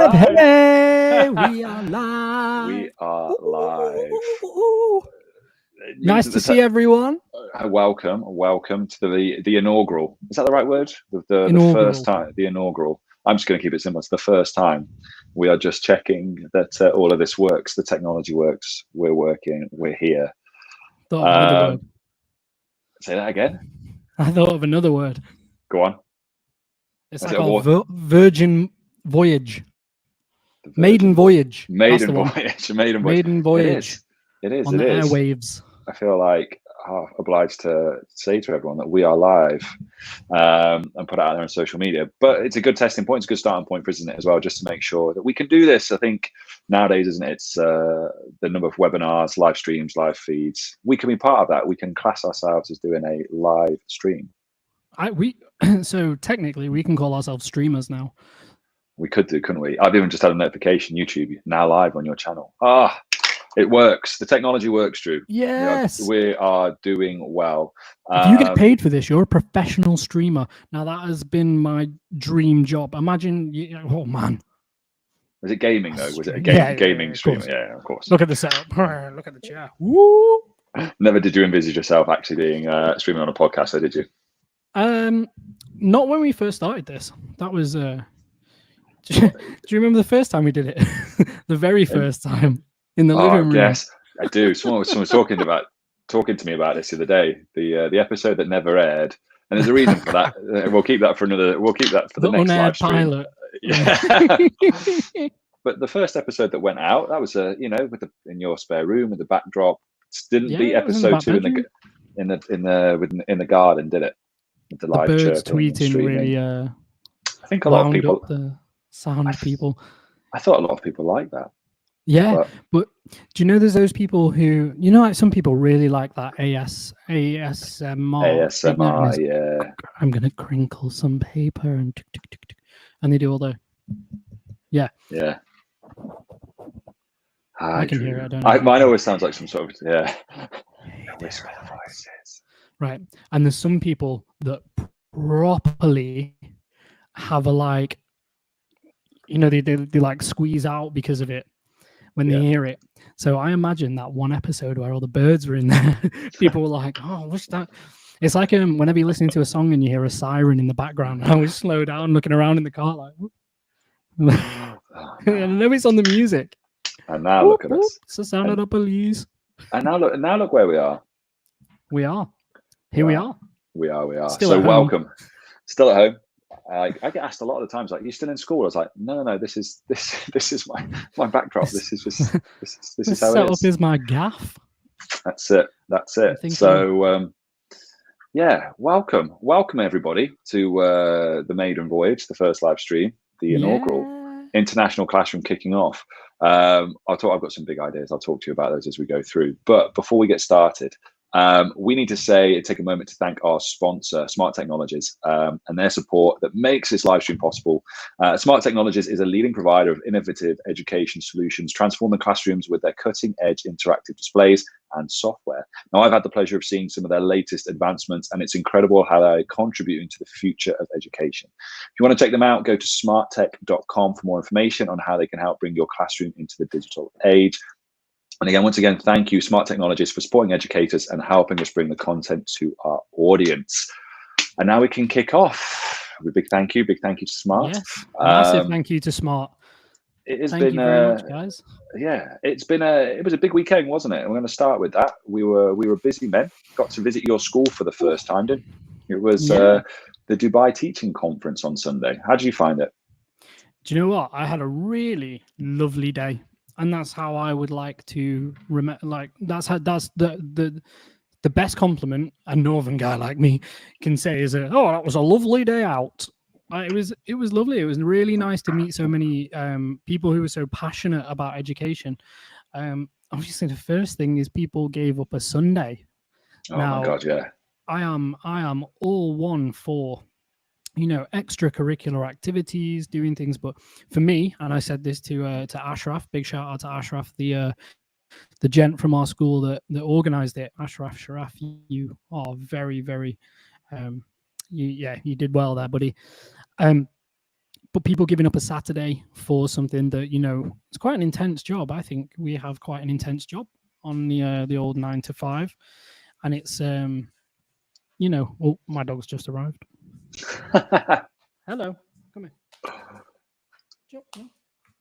Hey, we are live. We are live. Nice to see everyone. Welcome to the inaugural. Is that the right word? The Inaugural. first time, the inaugural. I'm just going to keep it simple. It's the first time. We are just checking that all of this works. The technology works. We're working. We're here. Thought of another word. Say that again. I thought of another word. Go on. It's like our Virgin Voyage. Maiden Voyage. Maiden Voyage. Maiden Voyage. It is. On the airwaves. I feel like obliged to say to everyone that we are live and put it out there on social media. But it's a good testing point. It's a good starting point for us, isn't it, as well, just to make sure that we can do this. I think nowadays, isn't it, it's the number of webinars, live streams, live feeds. We can be part of that. We can class ourselves as doing a live stream. So technically, we can call ourselves streamers now. We could do, couldn't we? I've even just had a notification, YouTube, now live on your channel. It works. The technology works, Drew. Yes. We are doing well. If you get paid for this, you're a professional streamer. Now, that has been my dream job. Imagine, oh man. Was it gaming, though? Was it a gaming streamer? Yeah, of course. Look at the setup. Look at the chair. Woo! Never did you envisage yourself actually being streaming on a podcast, though, did you? Not when we first started this. That was... Do you remember the first time we did it? The very first time in the living room. Yes, I do. Someone was talking to me about this the other day. The episode that never aired, and there's a reason for that. We'll keep that for the next live stream. Pilot. Yeah. But the first episode that went out, that was in your spare room with the backdrop. Didn't beat episode 2 in the garden, did it? With the live birds tweeting really. I think a lot of people. The sound people. I thought a lot of people like that. Yeah, but do you know there's those people who, like some people really like that ASMR. ASMR, yeah. I'm going to crinkle some paper and tick, tick, tick, tick, and they do all the, yeah. I can hear it. I don't know. Mine always sounds like some sort of, whisper voices. Right. And there's some people that properly have a they like squeeze out because of it when they hear it. So I imagine that one episode where all the birds were in there, people were like, oh, what's that? It's like whenever you're listening to a song and you hear a siren in the background, I always slow down looking around in the car like, and then it's on the music. And now look at us. It's the sound of the police. And now look where we are. We are. Here we are. We are. Still so welcome. Still at home. I get asked a lot of the times, like, you still in school? I was like, no, this is my backdrop. This is how it is. Set up is my gaff. That's it. So welcome everybody to the Maiden Voyage, the first live stream, the inaugural international classroom kicking off. I've got some big ideas. I'll talk to you about those as we go through. But before we get started, we need to take a moment to thank our sponsor, Smart Technologies, and their support that makes this live stream possible. Smart Technologies is a leading provider of innovative education solutions, transforming classrooms with their cutting-edge interactive displays and software. Now, I've had the pleasure of seeing some of their latest advancements, and it's incredible how they're contributing to the future of education. If you want to check them out, go to smarttech.com for more information on how they can help bring your classroom into the digital age. And once again, thank you, Smart Technologies, for supporting educators and helping us bring the content to our audience. And now we can kick off. A big thank you to Smart. Yes, massive thank you to Smart. Thank you very much, guys. Yeah, it was a big weekend, wasn't it? And we're going to start with that. We were busy men. Got to visit your school for the first time, didn't you? It was the Dubai Teaching Conference on Sunday. How did you find it? Do you know what? I had a really lovely day. And that's how I would like to remember. Like that's the best compliment a northern guy like me can say is that was a lovely day out. It was lovely. It was really nice to meet so many people who were so passionate about education. Obviously, the first thing is people gave up a Sunday. My God, yeah. I am all one for extracurricular activities, doing things. But for me, and I said this to Ashraf, big shout out to Ashraf, the gent from our school that organized it. Ashraf Sharaf, you are very, very, you did well there, buddy. but people giving up a Saturday for something that, it's quite an intense job. I think we have quite an intense job on the old 9 to 5, and it's oh, my dog's just arrived. Hello, come here.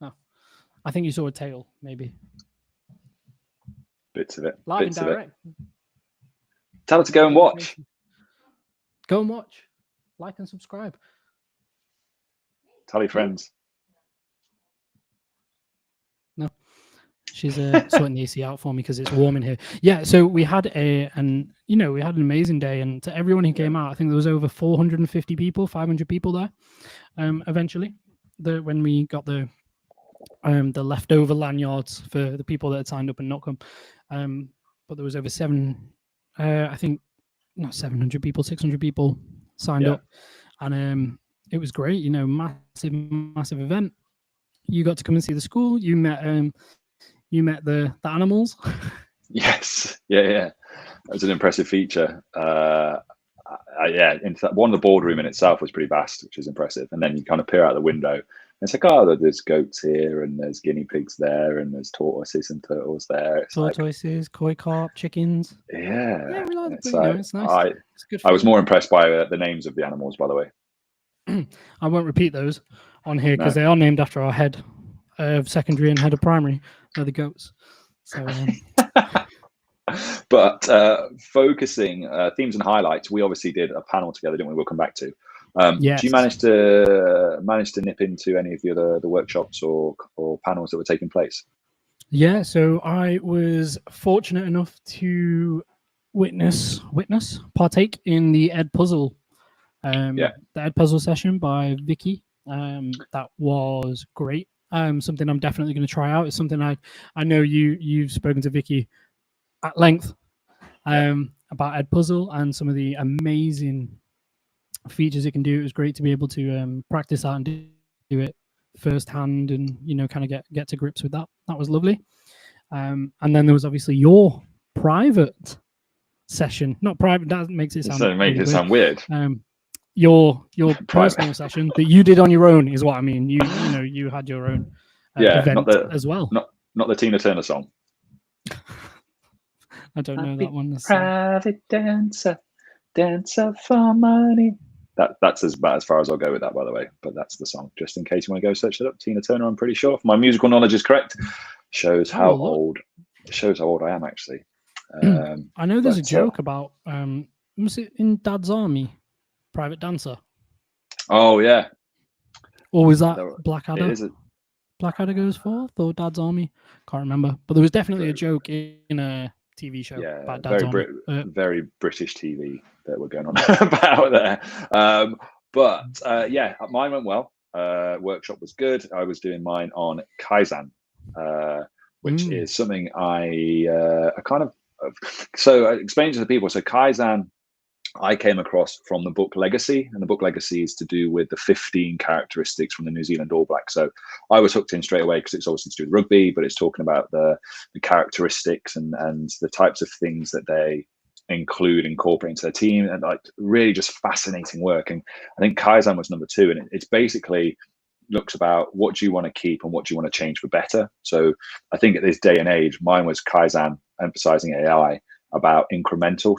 Oh, I think you saw a tail, maybe. Bits of it. Live Bits and direct. Tell her to go and watch. Go and watch. Like and subscribe. Tell your friends. No, she's sorting the AC out for me because it's warm in here. Yeah, so we had an amazing day, and to everyone who came out, I think there was over 450 people, 500 people there. Eventually, when we got the leftover lanyards for the people that had signed up and not come, but there was over I think not 700 people, 600 people signed up, and it was great. Massive event. You got to come and see the school. You met the animals. Yes, yeah. That was an impressive feature. In fact, one, the boardroom in itself was pretty vast, which is impressive. And then you kind of peer out the window, and it's like, oh, there's goats here, and there's guinea pigs there, and there's tortoises and turtles there. It's tortoises, koi carp, chickens. Yeah, we like it's nice. It's good. I was more impressed by the names of the animals, by the way. I won't repeat those on here because they are named after our head of secondary and head of primary. They're the goats. So. But focusing themes and highlights, we obviously did a panel together, didn't we? We'll come back to. Yes. Do you manage to nip into any of the workshops or panels that were taking place? Yeah, so I was fortunate enough to partake in the Ed Puzzle, the Ed Puzzle session by Vicky. That was great. Something I'm definitely going to try out. It's something I know you've spoken to Vicky at length about Ed Puzzle and some of the amazing features it can do. It was great to be able to practice that and do it firsthand, and kind of get to grips with that. That was lovely. And then there was obviously your private session, not private. That makes it sound sound weird. Your personal session that you did on your own is what I mean. You had your own event as well. Not the Tina Turner song. I don't know that one. Private dancer for money. That's about as far as I'll go with that, by the way. But that's the song. Just in case you want to go search it up, Tina Turner. I'm pretty sure, if my musical knowledge is correct, shows how old I am actually. I know there's a joke about was it in Dad's Army, Private Dancer? Oh yeah. Or was that Blackadder? Blackadder goes forth or Dad's Army? Can't remember. But there was definitely a joke in a TV show about Dad's Army. Very British TV that we're going on about there. But mine went well. Workshop was good. I was doing mine on Kaizen, which is something I kind of explain to the people. So Kaizen, I came across from the book Legacy, and the book Legacy is to do with the 15 characteristics from the New Zealand All Blacks. So I was hooked in straight away because it's obviously to do with rugby, but it's talking about the characteristics and the types of things that they incorporate into their team, and like really just fascinating work. And I think Kaizen was number 2, and it's basically looks about what do you want to keep and what do you want to change for better. So I think at this day and age, mine was Kaizen, emphasizing AI, about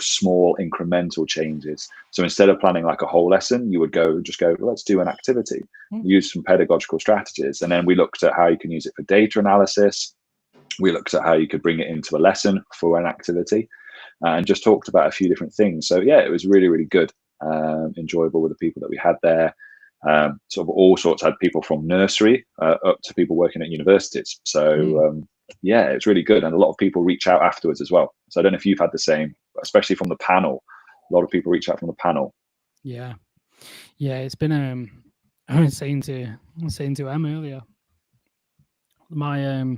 small incremental changes. So instead of planning like a whole lesson, you would go, let's do an activity, use some pedagogical strategies. And then we looked at how you can use it for data analysis. We looked at how you could bring it into a lesson for an activity, and just talked about a few different things. So yeah, it was really, really good. Enjoyable with the people that we had there. Sort of all sorts, had people from nursery up to people working at universities. So it's really good, and a lot of people reach out afterwards as well. So I don't know if you've had the same, especially from the panel. A lot of people reach out from the panel. Yeah, it's been. I was saying to Em earlier, my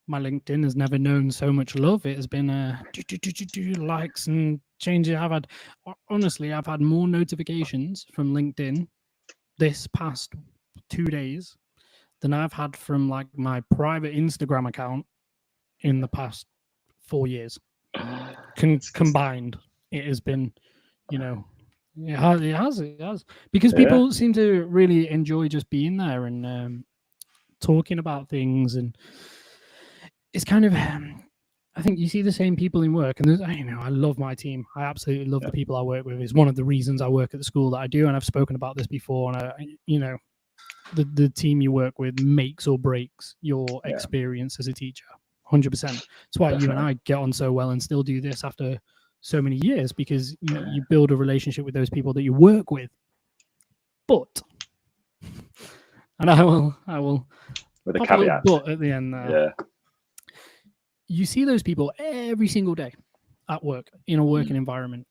LinkedIn has never known so much love. It has been likes and changes. I've had more notifications from LinkedIn this past 2 days than I've had from like my private Instagram account in the past 4 years. Combined, it has been, It has. Because people seem to really enjoy just being there and talking about things, and it's kind of I think you see the same people in work, and I love my team. I absolutely love the people I work with. It's one of the reasons I work at the school that I do, and I've spoken about this before. And the team you work with makes or breaks your experience as a teacher. 100%. That's why you and I get on so well and still do this after so many years, because you build a relationship with those people that you work with. But, and I will with a pop caveat, a little but at the end there. Yeah. You see those people every single day at work, in a working environment,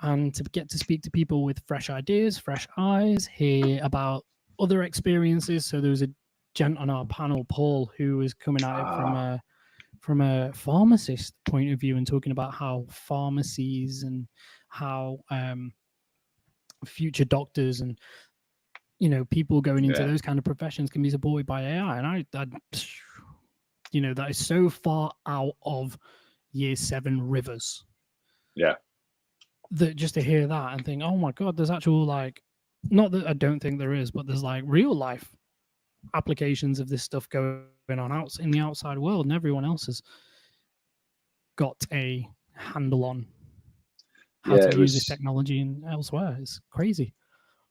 and to get to speak to people with fresh ideas, fresh eyes, hear about other experiences. So there was a gent on our panel, Paul, who was coming at it from a pharmacist point of view and talking about how pharmacies and how future doctors and people going into those kind of professions can be supported by AI. And that is so far out of year 7 rivers. Yeah. That just to hear that and think, oh my God, there's actual, like, not that I don't think there is, but there's like real life applications of this stuff going on out in the outside world, and everyone else has got a handle on how to use this technology and elsewhere. It's crazy.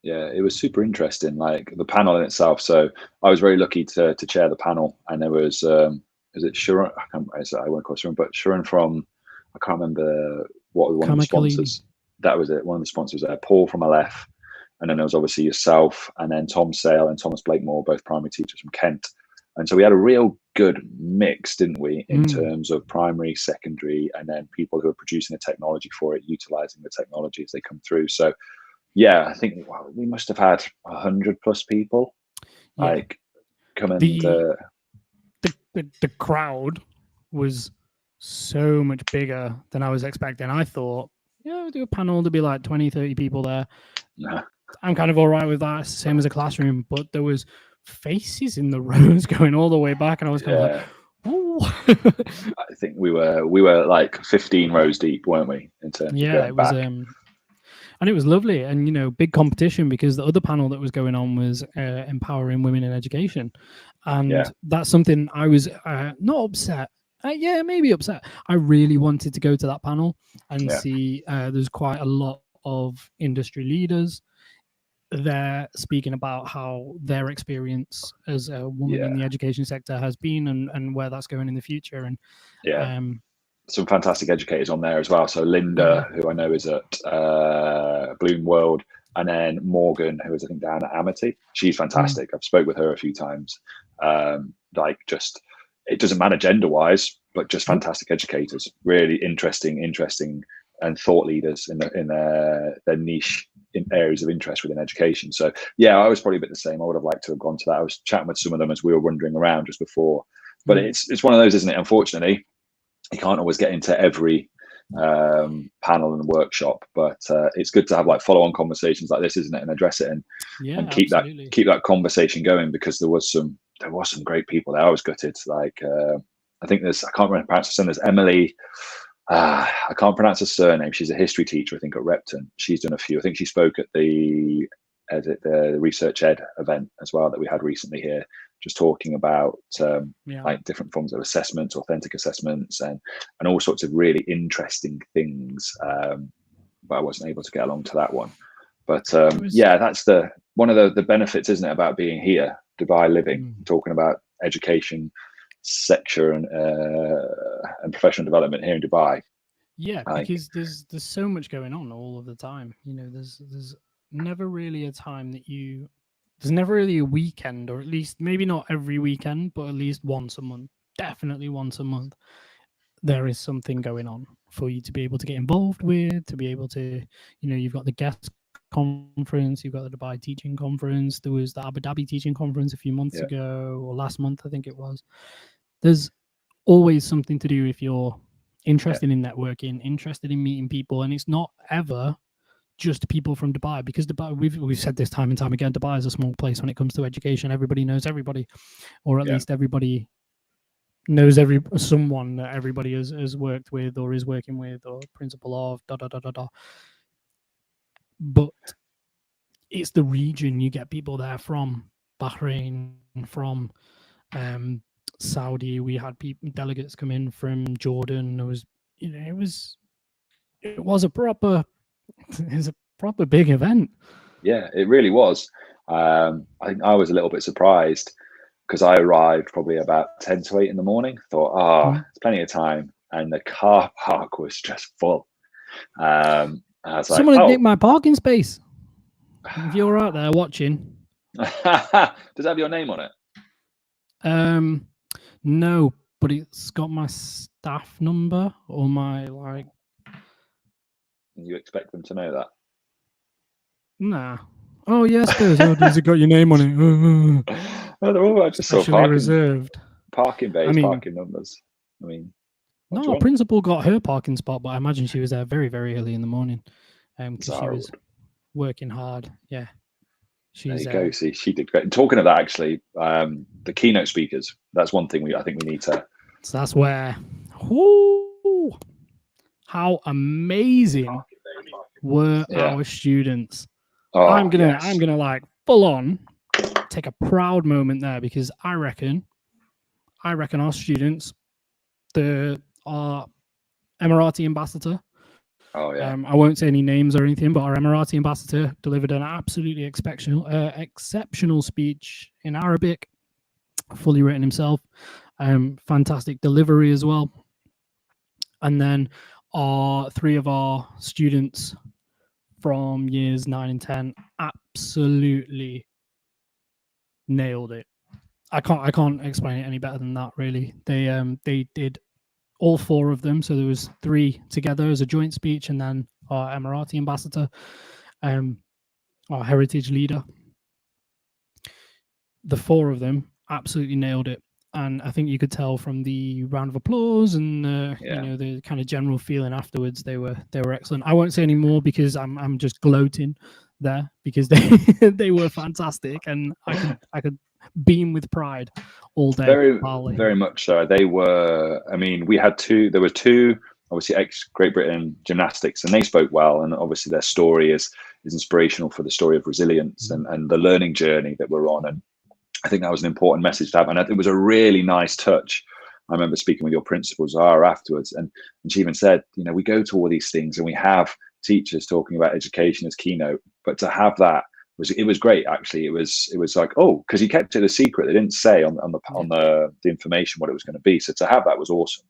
Yeah, it was super interesting, like the panel in itself. So I was very lucky to chair the panel, and there was is it Sharon? I won't call Sharon, but Sharon from, I can't remember what one of the sponsors. That was it. One of the sponsors there, Paul from LF, and then there was obviously yourself, and then Tom Sale and Thomas Blakemore, both primary teachers from Kent. And so we had a real good mix, didn't we, in terms of primary, secondary, and then people who are producing the technology for it, utilizing the technology as they come through. So yeah, I think we must have had 100+ people like come and the crowd was so much bigger than I was expecting. I thought, we'll do a panel to be like 20, 30 people there. Nah. I'm kind of all right with that, same as a classroom, but there was faces in the rows going all the way back, and I was kind of like, ooh. I think we were like 15 rows deep, weren't we, in terms of going it was back. and it was lovely, and big competition, because the other panel that was going on was empowering women in education, and that's something I was not upset. Maybe upset. I really wanted to go to that panel and see. There's quite a lot of industry leaders there speaking about how their experience as a woman in the education sector has been, and where that's going in the future. And some fantastic educators on there as well. So Linda, who I know is at Bloom World, and then Morgan, who is I think down at Amity. She's fantastic. I've spoke with her a few times. Just it doesn't matter gender wise, but just fantastic educators, really interesting and thought leaders in their niche in areas of interest within education. So I was probably a bit the same. I would have liked to have gone to that. I was chatting with some of them as we were wandering around just before, but it's one of those, isn't it? Unfortunately, you can't always get into every panel and workshop, but it's good to have like follow-on conversations like this, isn't it, and address it and keep that conversation going, because there was some great people there. I was gutted. Like I think I can't remember pronounce her surname. There's Emily. I can't pronounce her surname. She's a history teacher, I think, at Repton. She's done a few. I think she spoke at the Research Ed event as well that we had recently here, just talking about like different forms of assessments, authentic assessments, and all sorts of really interesting things. But I wasn't able to get along to that one. But that's one of the benefits, isn't it, about being here, Dubai living, talking about education sector and professional development here in Dubai. Because there's so much going on all of the time. There's never really a time that there's never really a weekend, or at least maybe not every weekend, but at least once a month, definitely once a month, there is something going on for you to be able to get involved with, to be able to, you've got the guest conference, you've got the Dubai teaching conference, there was the Abu Dhabi teaching conference a few months ago, or last month I think it was. There's always something to do if you're interested in networking, interested in meeting people, and it's not ever just people from Dubai, because Dubai, we've said this time and time again, Dubai is a small place when it comes to education. Everybody knows everybody, or at least everybody knows someone that everybody has worked with or is working with or principal of . but it's the region. You get people there from Bahrain, from Saudi. We had delegates come in from Jordan. There was, it was a proper big event. Yeah, it really was. I think I was a little bit surprised because I arrived probably about 10 to 8 in the morning. Thought, it's plenty of time, and the car park was just full. I was Someone like, had nicked my parking space. If you're out there watching, does it have your name on it? No, but it's got my staff number or my You expect them to know that? Nah. Oh yeah, I suppose. Oh, does it got your name on it? No, they're all just sort of Specially reserved. parking bays, parking numbers. I mean, no, our principal got her parking spot, but I imagine she was there very, very early in the morning, because she was working hard. Yeah. There you go. See, she did great. Talking of that, actually, the keynote speakers. That's one thing I think we need to. So that's where. Whoo, how amazing were our students? Oh, I'm gonna like full on take a proud moment there, because I reckon our students, our Emirati ambassador. Oh yeah. I won't say any names or anything, but our Emirati ambassador delivered an absolutely exceptional speech in Arabic, fully written himself. Fantastic delivery as well. And then three of our students from years 9 and 10 absolutely nailed it. I can't explain it any better than that, really. They did, all four of them. So there was 3 together as a joint speech, and then our Emirati ambassador, our heritage leader. The 4 of them absolutely nailed it. And I think you could tell from the round of applause and the kind of general feeling afterwards, they were excellent. I won't say any more because I'm just gloating there, because they were fantastic, and I could beam with pride all day. Very much so. They were. I mean, we had 2. There were 2, obviously, ex-Great Britain gymnastics, and they spoke well. And obviously, their story is inspirational for the story of resilience and the learning journey that we're on. And I think that was an important message to have. And it was a really nice touch. I remember speaking with your principal, Zara, afterwards, and she even said, we go to all these things and we have teachers talking about education as keynote, but to have that it was great. Actually, it was like, because he kept it a secret. They didn't say on the information what it was going to be. So to have that was awesome.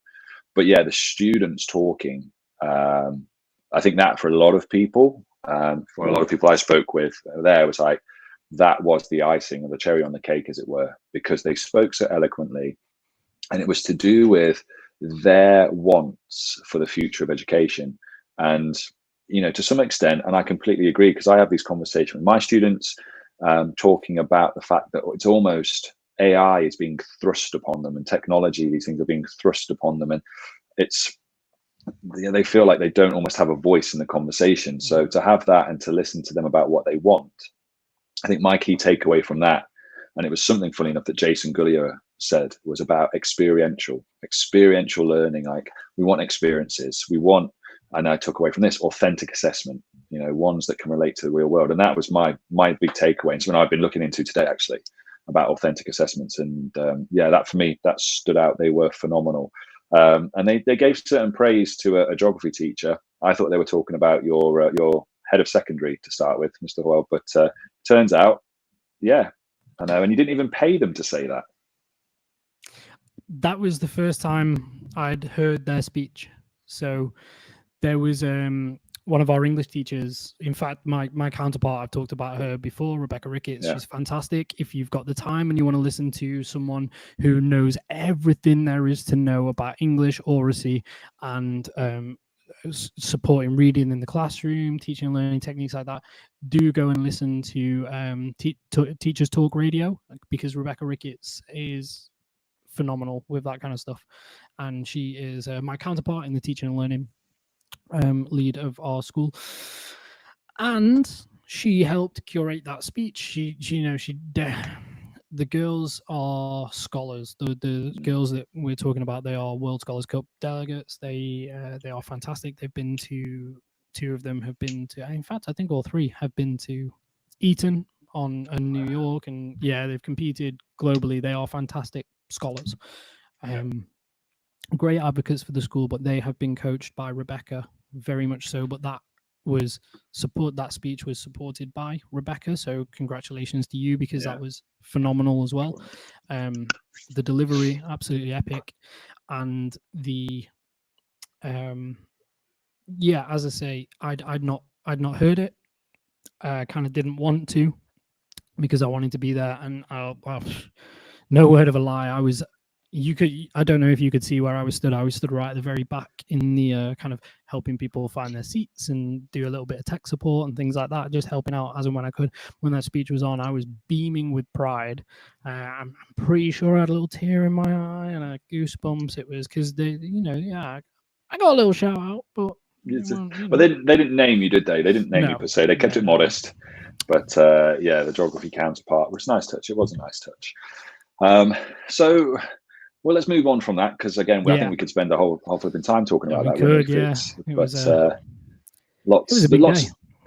But yeah, the students talking, I think that for a lot of people I spoke with there was like, that was the icing or the cherry on the cake, as it were, because they spoke so eloquently, and it was to do with their wants for the future of education. And to some extent, and I completely agree, because I have these conversations with my students, talking about the fact that it's almost AI is being thrust upon them, and technology, these things are being thrust upon them, and they feel like they don't almost have a voice in the conversation. So to have that and to listen to them about what they want, I think my key takeaway from that, and it was something funny enough that Jason Gullier said, was about experiential learning. Like, we want experiences, and I took away from this authentic assessment, ones that can relate to the real world. And that was my big takeaway. And something I've been looking into today, actually, about authentic assessments. And that for me, that stood out. They were phenomenal. And they gave certain praise to a geography teacher. I thought they were talking about your head of secondary to start with, Mr. Hoyle, but turns out, I know. And you didn't even pay them to say that. That was the first time I'd heard their speech. So there was one of our English teachers. In fact, my counterpart, I've talked about her before, Rebecca Ricketts. Yeah. She's fantastic. If you've got the time and you want to listen to someone who knows everything there is to know about English, oracy, and supporting reading in the classroom, teaching and learning techniques like that, do go and listen to Teachers Talk Radio, because Rebecca Ricketts is phenomenal with that kind of stuff, and she is my counterpart in the teaching and learning lead of our school, and she helped curate that speech. The girls are scholars. The girls that we're talking about, they are World Scholars Cup delegates. They are fantastic. They've been to 2 of them have been to, in fact, I think all 3 have been to Eton and New York, and yeah, they've competed globally. They are fantastic scholars, great advocates for the school, but they have been coached by Rebecca, very much so. But that speech was supported by Rebecca, so congratulations to you, because that was phenomenal as well. The delivery, absolutely epic, and the as I say, I'd not heard it. I kind of didn't want to, because I wanted to be there, and no word of a lie, I don't know if you could see where I was stood. I was stood right at the very back in the kind of helping people find their seats and do a little bit of tech support and things like that, just helping out as and when I could. When that speech was on, I was beaming with pride. I'm pretty sure I had a little tear in my eye and a goosebumps. It was because I got a little shout out, but well, they didn't name you, did they? They didn't name you per se. They kept it modest. But the geography counterpart was a nice touch. It was a nice touch. So, well, let's move on from that, because again, I think we could spend the whole flipping time talking about that.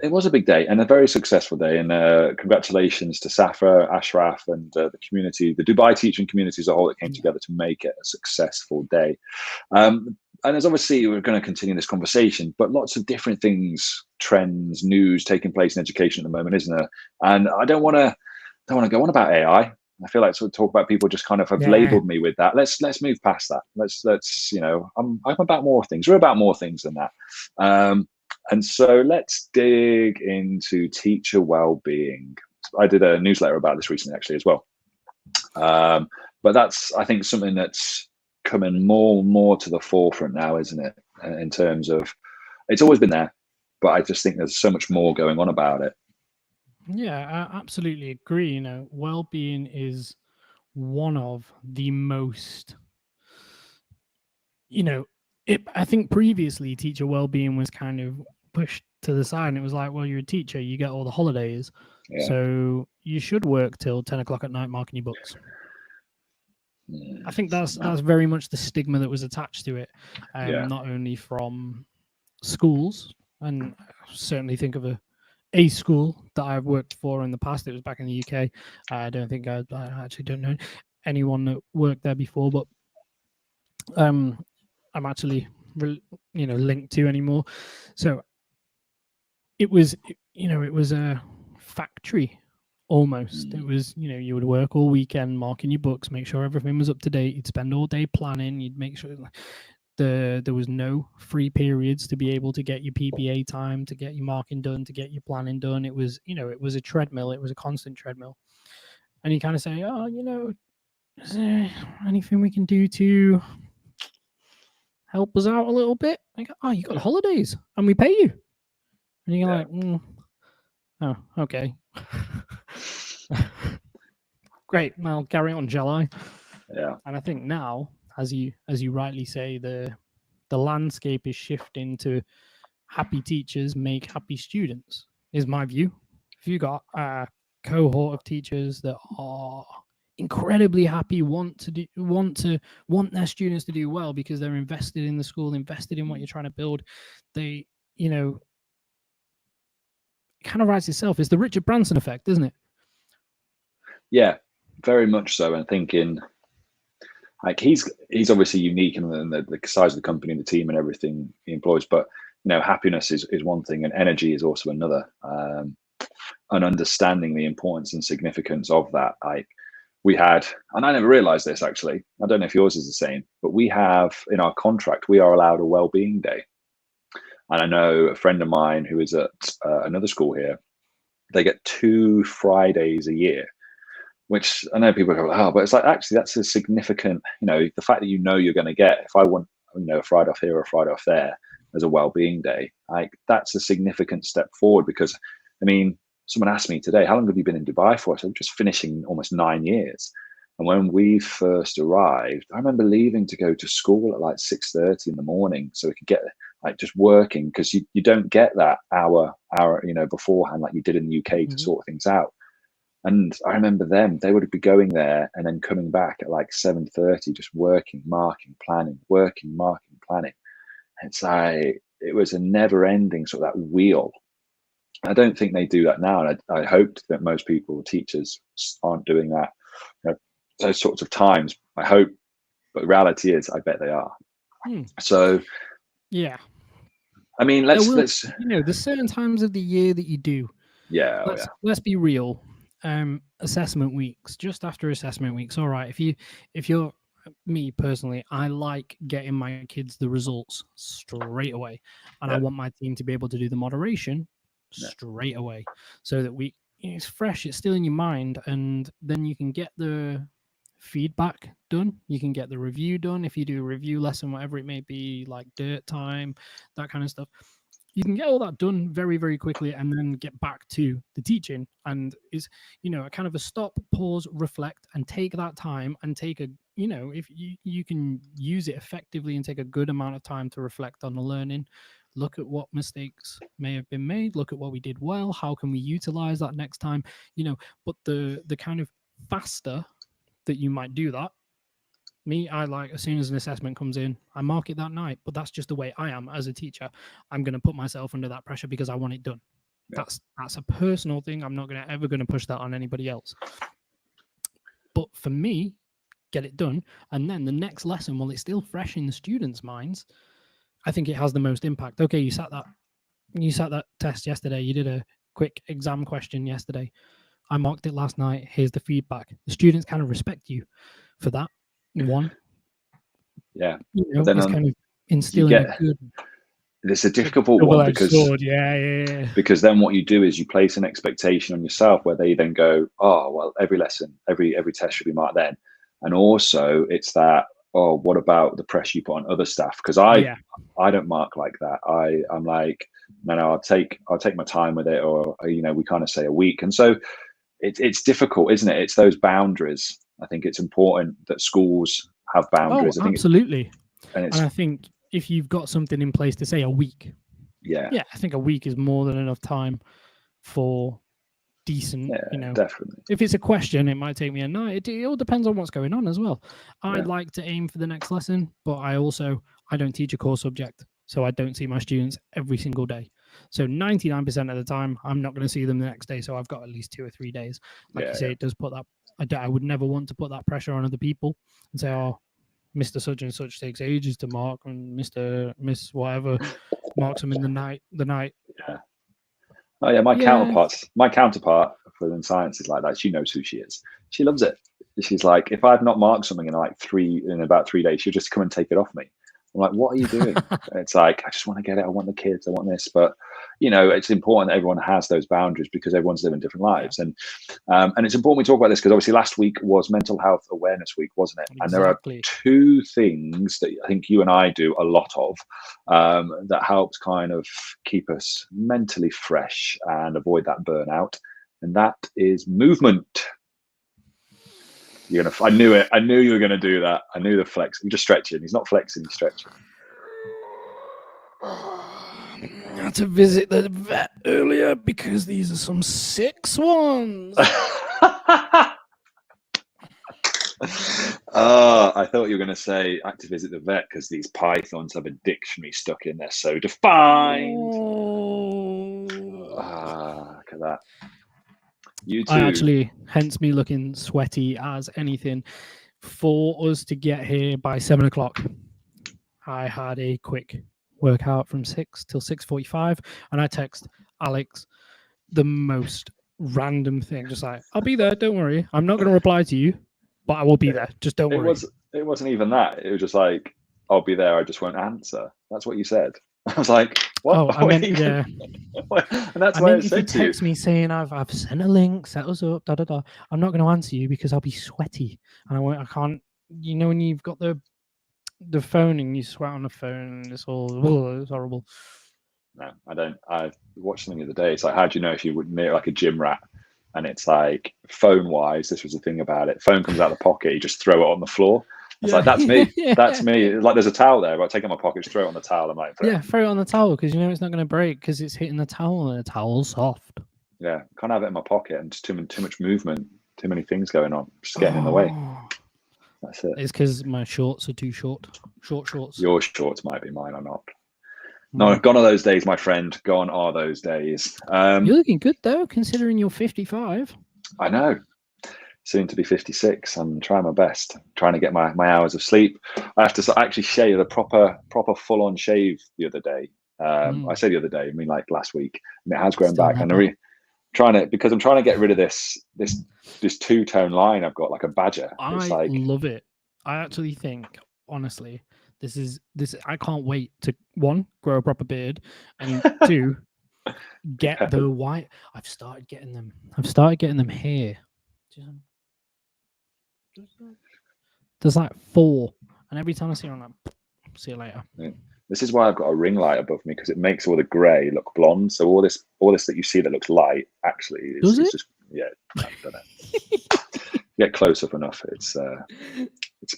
It was a big day and a very successful day. And congratulations to Safa, Ashraf, and the community, the Dubai teaching community as a whole, that came together to make it a successful day. And as obviously we're going to continue this conversation, but lots of different things, trends, news taking place in education at the moment, isn't there? And I don't want to go on about AI. I feel like talk about people just kind of have labeled me with that. Let's move past that. Let's I'm about more things. We're about more things than that. And so let's dig into teacher well-being. I did a newsletter about this recently, actually, as well. But that's, I think, something that's coming more and more to the forefront now, isn't it? In terms of, it's always been there, but I just think there's so much more going on about it. Yeah, I absolutely agree. Well-being is one of the most, I think previously teacher well-being was kind of pushed to the side, and it was like, well, you're a teacher, you get all the holidays, so you should work till 10 o'clock at night marking your books. I think that's very much the stigma that was attached to it, not only from schools, and I certainly think of a school that I've worked for in the past. It was back in the UK. I don't think I actually don't know anyone that worked there before, but I'm actually linked to anymore. So it was a factory almost. It was, you would work all weekend marking your books, make sure everything was up to date. You'd spend all day planning. You'd make sure there was no free periods to be able to get your PPA time, to get your marking done, to get your planning done. It was, it was a treadmill. It was a constant treadmill. And you kind of say, oh, is there anything we can do to help us out a little bit? Like, oh, you got holidays and we pay you. And you're like, oh, okay. Great. I'll carry on, shall I? Yeah. And I think now, as you rightly say, the landscape is shifting to happy teachers make happy students, is my view. If you got a cohort of teachers that are incredibly happy, want their students to do well because they're invested in the school, invested in what you're trying to build, they, kind of writes itself. It's the Richard Branson effect, isn't it? Yeah, very much so. And thinking, like, he's obviously unique in the size of the company and the team and everything he employs, but happiness is one thing, and energy is also another. And understanding the importance and significance of that. Like, we had, and I never realized this actually, I don't know if yours is the same, but we have in our contract, we are allowed a well-being day. And I know a friend of mine who is at another school here, they get 2 Fridays a year, which I know people go, oh, but it's like, actually, that's a significant, the fact that you're going to get, if I want, a Friday off here or a Friday off there as a well-being day, like, that's a significant step forward. Because, someone asked me today, how long have you been in Dubai for? I said, just finishing almost 9 years. And when we first arrived, I remember leaving to go to school at like 6:30 in the morning so we could get just working, because you don't get that hour beforehand like you did in the UK to sort things out. And I remember they would be going there and then coming back at like 7:30, just working, marking, planning, working, marking, planning. It's like, it was a never-ending sort of that wheel. I don't think they do that now, and I hoped that most people, teachers, aren't doing that. Those sorts of times, I hope, but the reality is, I bet they are. So, yeah. I mean, let's there's certain times of the year that you do. Yeah. Let's be real. Assessment weeks, just after assessment weeks. All right. If you're me personally, I like getting my kids the results straight away, and I want my team to be able to do the moderation straight away, so that it's fresh, it's still in your mind, and then you can get the feedback done, you can get the review done. If you do a review lesson, whatever it may be, like dirt time, that kind of stuff, you can get all that done very, very quickly, and then get back to the teaching. And is a kind of a stop, pause, reflect, and take that time, and take a if you can use it effectively and take a good amount of time to reflect on the learning, look at what mistakes may have been made, look at what we did well, how can we utilize that next time, but the kind of faster that you might do that. Me, I like, as soon as an assessment comes in, I mark it that night. But that's just the way I am as a teacher. I'm going to put myself under that pressure because I want it done. Yeah. That's a personal thing. I'm not ever going to push that on anybody else. But for me, get it done, and then the next lesson, while it's still fresh in the students' minds, I think it has the most impact. Okay, you sat that test yesterday. You did a quick exam question yesterday. I marked it last night. Here's the feedback. The students kind of respect you for that. One. Yeah. But then, it's kind of instilling a good. It's a difficult one because sword. Yeah. Because then what you do is you place an expectation on yourself where they then go, oh well, every lesson, every test should be marked then, and also it's that, oh, what about the pressure you put on other staff? Because I don't mark like that. I'm like, no, I'll take my time with it, or we kind of say a week, and so it's difficult, isn't it? It's those boundaries. I think it's important that schools have boundaries. Oh, absolutely. And I think if you've got something in place to say a week, I think a week is more than enough time for decent, definitely. If it's a question, it might take me a night. It all depends on what's going on as well. I'd like to aim for the next lesson, but I don't teach a core subject, so I don't see my students every single day. So 99% of the time, I'm not going to see them the next day. So I've got at least 2 or 3 days. Like you say, it does put that. I would never want to put that pressure on other people and say, oh, Mr. Such and Such takes ages to mark, and Miss whatever marks them in the night. Yeah. Oh yeah, my counterpart for the science is like that. She knows who she is. She loves it. She's like, if I've not marked something in about 3 days, she'll just come and take it off me. I'm like, what are you doing? It's like, I just want to get it. I want the kids. I want this. But, it's important that everyone has those boundaries because everyone's living different lives. And it's important we talk about this because obviously last week was Mental Health Awareness Week, wasn't it? Exactly. And there are 2 things that I think you and I do a lot of that helps kind of keep us mentally fresh and avoid that burnout. And that is movement. I knew it. I knew you were going to do that. I knew the flex. You're just stretching. He's not flexing. He's stretching. I had to visit the vet earlier because these are some sick swans. I thought you were going to say I had to visit the vet because these pythons have a dictionary stuck in there, so defined. Look at that. You too. I actually, hence me looking sweaty as anything, for us to get here by 7 o'clock. I had a quick workout from 6 till 6:45, and I text Alex the most random thing, just like, I'll be there, don't worry. I'm not going to reply to you, but I will be there. Just don't worry. It wasn't even that. It was just like, I'll be there, I just won't answer. That's what you said. I was like, what? Oh, I meant, yeah. And that's why I said to you. Text me saying I've sent a link, set us up, I'm not going to answer you because I'll be sweaty, and I can't. When you've got the phone and you sweat on the phone, and it's horrible. No, I don't. I watched something the other day. It's like, how do you know if you would near like a gym rat? And it's like, phone wise, this was the thing about it. Phone comes out of the pocket, you just throw it on the floor. It's like, that's me. That's me. Like, there's a towel there, but I take it out of my pocket, just throw it on the towel. I'm like, throw it on the towel because it's not going to break because it's hitting the towel and the towel's soft. Yeah, can't have it in my pocket and just too much movement, too many things going on, just getting in the way. That's it. It's because my shorts are too short. Short shorts. Your shorts might be, mine are not. No, gone are those days, my friend. Gone are those days. You're looking good though, considering you're 55. I know. Soon to be 56. I'm trying my best. Trying to get my hours of sleep. I have to actually shave a proper full-on shave the other day. I say the other day, I mean like last week, and it has grown Still back. And I'm trying to get rid of this two-tone line I've got, like a badger. I love it. I actually think, honestly, this. I can't wait to, one, grow a proper beard, and two, get the white. I've started getting them here. There's like 4, and every time I see them, I'm like, see you later. Yeah. This is why I've got a ring light above me, because it makes all the grey look blonde. So all this that you see that looks light actually is just, yeah. I don't know. Get close up enough, it's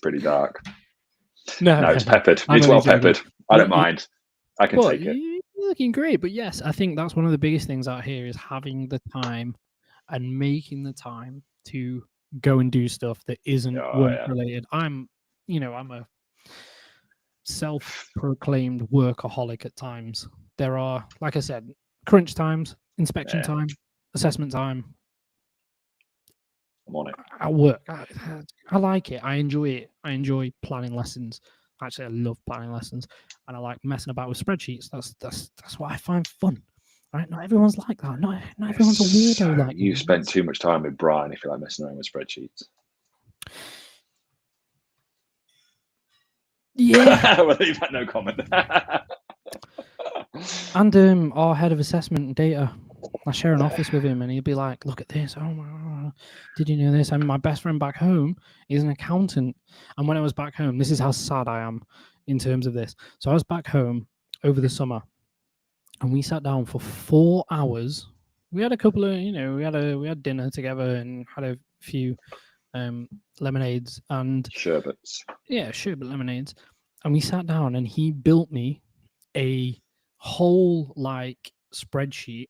pretty dark. No, it's peppered. It's well peppered. I don't mind. I can take it. You're looking great, but yes, I think that's one of the biggest things out here is having the time and making the time to go and do stuff that isn't work related. I'm a self-proclaimed workaholic at times. There are, like I said, crunch times, inspection time, assessment time. I'm on it. At work, I like it. I enjoy it. I enjoy planning lessons. Actually, I love planning lessons, and I like messing about with spreadsheets. That's what I find fun. Right? Not everyone's like that. Not everyone's a weirdo like you. Spent too much time with Brian if you like messing around with spreadsheets. Yeah. Well, leave that no comment. And our head of assessment and data, I share an office with him, and he'd be like, "Look at this! Oh my God, did you know this?" And my best friend back home is an accountant. And when I was back home, this is how sad I am in terms of this. So I was back home over the summer, and we sat down for 4 hours. We had a couple of, we had dinner together and had a few lemonades and sherbets. Yeah, sherbet lemonades. And we sat down, and he built me a whole like spreadsheet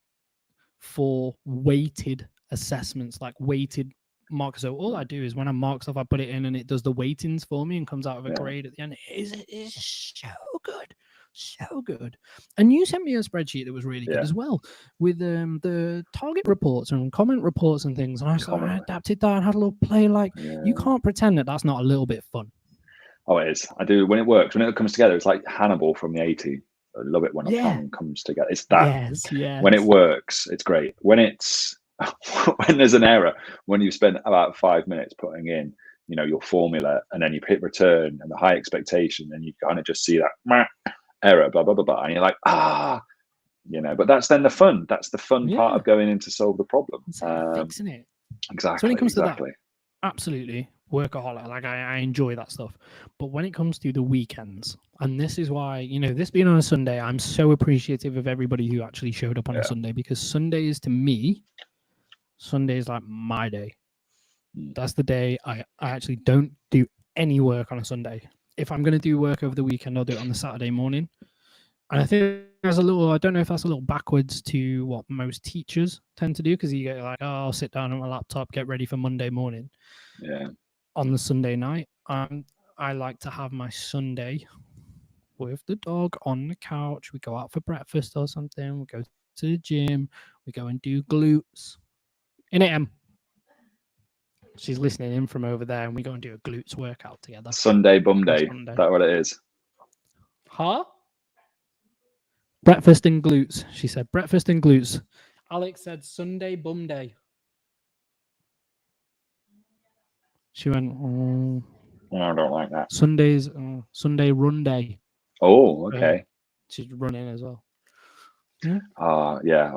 for weighted assessments, like weighted marks. So all I do is when I mark stuff, I put it in, and it does the weightings for me and comes out of a grade at the end. It is so good. And you sent me a spreadsheet that was really good as well, with the target reports and comment reports and things. And I adapted that and had a little play. Like, you can't pretend that that's not a little bit fun. Oh, it is. I do. When it works, when it comes together, it's like Hannibal from the 80s. I love it when a plan comes together. It's that. Yes. When it works, it's great. When it's when there's an error, when you spend about 5 minutes putting in, your formula, and then you hit return and the high expectation, and you kind of just see that error, blah blah blah blah, and you're like, but that's then the fun. That's the fun part of going in to solve the problem. Fixing it. Exactly. So when it comes to that, absolutely workaholic. Like I enjoy that stuff. But when it comes to the weekends, and this is why, this being on a Sunday, I'm so appreciative of everybody who actually showed up on a Sunday, because Sundays to me, Sunday is like my day. That's the day I actually don't do any work on a Sunday. If I'm going to do work over the weekend, I'll do it on the Saturday morning. And I think there's I don't know if that's a little backwards to what most teachers tend to do, because you get like, I'll sit down on my laptop, get ready for Monday morning. Yeah. On the Sunday night, I like to have my Sunday with the dog on the couch. We go out for breakfast or something. We go to the gym. We go and do glutes. In it, she's listening in from over there, and we go and do a glutes workout together. Sunday bum day. Is that what it is? Huh? Breakfast and glutes. She said breakfast and glutes. Alex said Sunday bum day. She went, no, I don't like that. Sunday run day. Oh, okay. She's running as well. Yeah,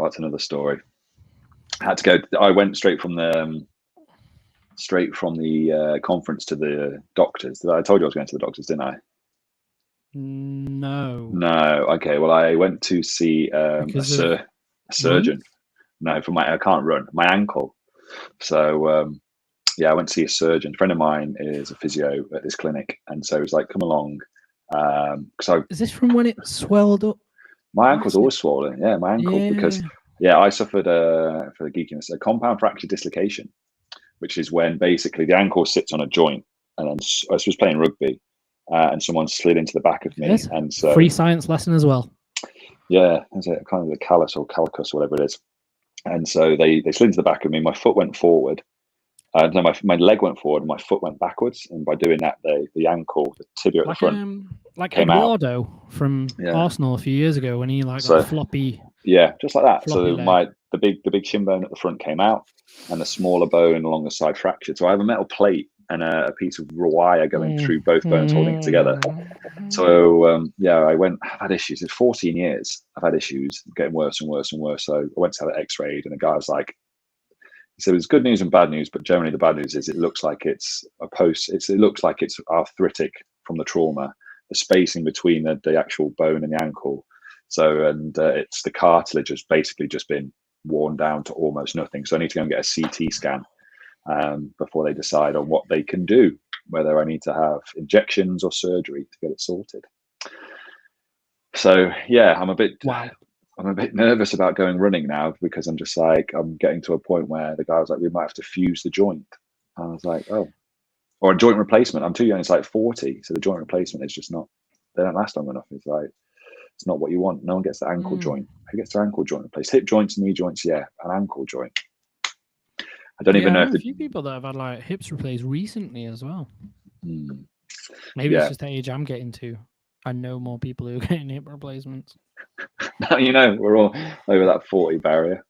that's another story. I went straight from the conference to the doctors. I told you I was going to the doctors, didn't I? No. Okay. Well, I went to see a surgeon. No, I can't run. My ankle. So I went to see a surgeon. A friend of mine is a physio at this clinic, and so he was like, "Come along." Is this from when it swelled up? My ankle's always swollen. Yeah, my ankle because I suffered for the geekiness a compound fracture dislocation, which is when basically the ankle sits on a joint, and then I was playing rugby, and someone slid into the back of me, and so free science lesson as well. Yeah, is it kind of the callus or calcus or whatever it is? And so they slid into the back of me. My foot went forward. No, my leg went forward and my foot went backwards. And by doing that, the ankle, the tibia at the front, like came out. Eduardo from Arsenal a few years ago when he got floppy. Yeah, just like that. So leg. the big shin bone at the front came out, and the smaller bone along the side fractured. So I have a metal plate and a piece of wire going through both bones, holding it together. So I've had issues. It's 14 years. I've had issues, getting worse and worse and worse. So I went to have it X-rayed, and the guy was like, so it's good news and bad news, but generally the bad news is it looks like it's it looks like it's arthritic from the trauma, the spacing between the actual bone and the ankle. So, it's the cartilage has basically just been worn down to almost nothing. So I need to go and get a CT scan before they decide on what they can do, whether I need to have injections or surgery to get it sorted. So yeah, I'm a bit nervous about going running now, because I'm just like, I'm getting to a point where the guy was like, we might have to fuse the joint. And I was like, oh, or a joint replacement. I'm too young. It's like 40. So the joint replacement is just not, they don't last long enough. It's like, it's not what you want. No one gets the ankle joint. Who gets their ankle joint replaced? Hip joints, knee joints, yeah. An ankle joint. I don't even know if a few people that have had like hips replaced recently as well. Maybe it's just the age I'm getting to. I know more people who are getting hip replacements. Now you know we're all over that 40 barrier.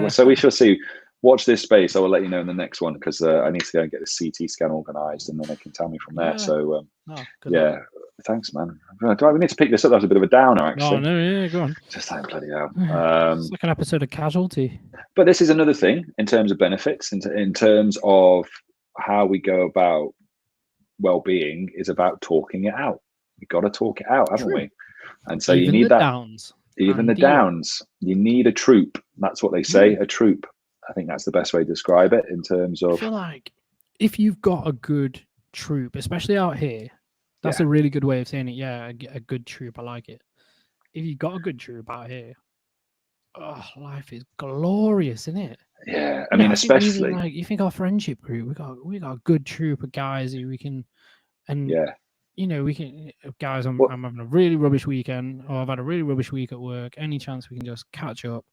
So we shall see. Watch this space. I will let you know in the next one, because I need to go and get the CT scan organised, and then they can tell me from there. So thanks, man. We need to pick this up. That's a bit of a downer, actually. Oh no, yeah, go on. Just like bloody hell. It's like an episode of Casualty. But this is another thing in terms of benefits, in terms of how we go about well-being, is about talking it out. We've got to talk it out, haven't we? And so you need that. Downs. Even the downs. You need a troop. That's what they say, a troop. I think that's the best way to describe it in terms of. I feel like if you've got a good troop, especially out here, that's a really good way of saying it. Yeah, a good troop. I like it. If you've got a good troop out here, life is glorious, isn't it? Yeah, I mean, especially even, like, you think our friendship group, we got a good troop of guys who we can, and we can, guys. I'm having a really rubbish weekend, or I've had a really rubbish week at work. Any chance we can just catch up?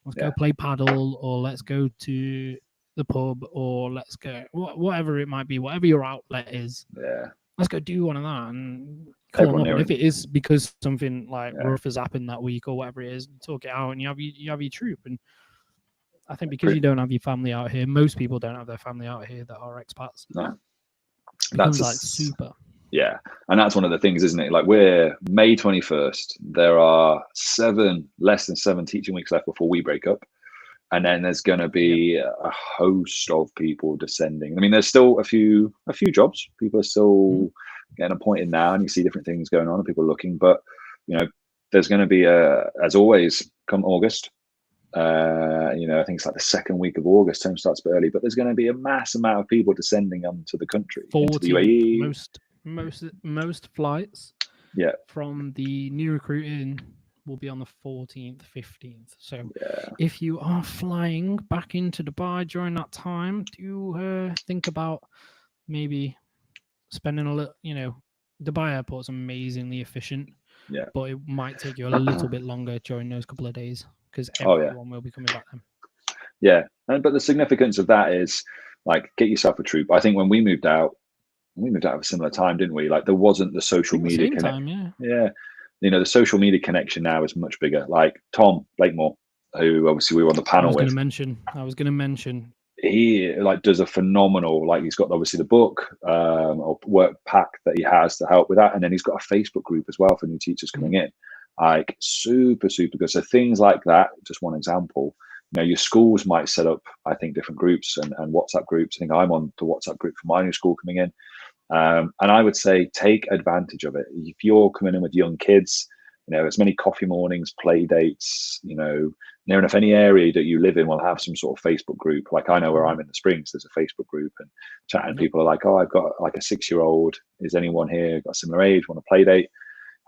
Let's go play paddle, or let's go to the pub, or let's go whatever it might be, whatever your outlet is. Yeah, let's go do one of that and call them up. And if it is because something like rough has happened that week or whatever it is, talk it out, and you have your troop. And I think because you don't have your family out here, most people don't have their family out here that are expats. No, that's like super. Yeah, and that's one of the things, isn't it? Like, we're May 21st. There are less than seven teaching weeks left before we break up. And then there's going to be a host of people descending. I mean, there's still a few jobs. People are still getting appointed now, and you see different things going on and people are looking. But, there's going to be, as always, come August, I think it's like the second week of August. Term starts a bit early, but there's going to be a mass amount of people descending onto the country, into the UAE. Most flights from the new recruiting will be on the 14th, 15th. So if you are flying back into Dubai during that time, do think about maybe spending a little, Dubai airport's amazingly efficient, but it might take you a little bit longer during those couple of days, because everyone will be coming back then. Yeah, but the significance of that is, like, get yourself a troop. I think when we moved out at a similar time, didn't we? Like, there wasn't the social media connection. The social media connection now is much bigger. Like Tom Blakemore, who obviously we were on the panel with. I was going to mention. He does a phenomenal, he's got obviously the book or work pack that he has to help with that, and then he's got a Facebook group as well for new teachers coming in. Like, super, super good. So things like that, just one example. Your schools might set up, I think, different groups and WhatsApp groups. I think I'm on the WhatsApp group for my new school coming in. And I would say take advantage of it. If you're coming in with young kids, as many coffee mornings, play dates, near enough any area that you live in will have some sort of Facebook group. Like, I know where I'm in the Springs, there's a Facebook group, and chatting. People are like, oh, I've got like a 6-year-old. Is anyone here got a similar age, want to play date?